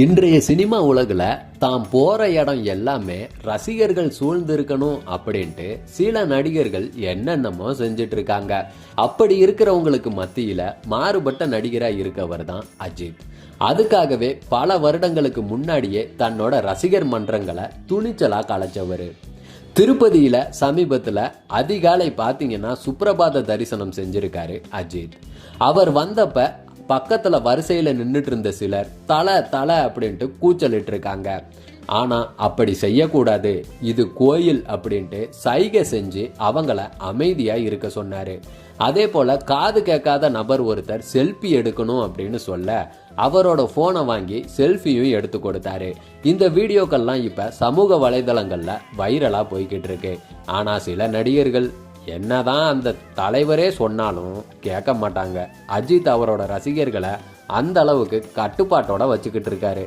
இன்றைய சினிமா உலகில் தாம் போகிற இடம் எல்லாமே ரசிகர்கள் சூழ்ந்திருக்கணும் அப்படின்ட்டு சில நடிகர்கள் என்னென்னமோ செஞ்சிட்டு இருக்காங்க. அப்படி இருக்கிறவங்களுக்கு மத்தியில் மாறுபட்ட நடிகராக இருக்கவர் தான் அஜித். அதுக்காகவே பல வருடங்களுக்கு முன்னாடியே தன்னோட ரசிகர் மன்றங்களை துணிச்சலாக கலைச்சவர். திருப்பதியில் சமீபத்தில் அதிகாலை பார்த்தீங்கன்னா சுப்ரபாத தரிசனம் செஞ்சிருக்காரு அஜித். அவர் வந்தப்ப பக்கத்துல வரிசையில நின்றுட்டு இருந்த சிலர் தலை அப்படின்ட்டு கூச்சலிட்டு இருக்காங்க. ஆனா அப்படி செய்யக்கூடாது, இது கோயில் அப்படின்ட்டு சைகை செஞ்சு அவங்கள அமைதியா இருக்க சொன்னாரு. அதே போல காது கேட்காத நபர் ஒருத்தர் செல்ஃபி எடுக்கணும் அப்படின்னு சொல்ல அவரோட போனை வாங்கி செல்ஃபியும் எடுத்து கொடுத்தாரு. இந்த வீடியோக்கள்லாம் இப்ப சமூக வலைதளங்கள்ல வைரலா போய்கிட்டு இருக்கு. ஆனா சில நடிகர்கள் என்னதான் அந்த தலைவரே சொன்னாலும் கேட்க மாட்டாங்க. அஜித் அவரோட ரசிகர்களை அந்த அளவுக்கு கட்டுப்பாட்டோட வச்சுக்கிட்டு இருக்காரு.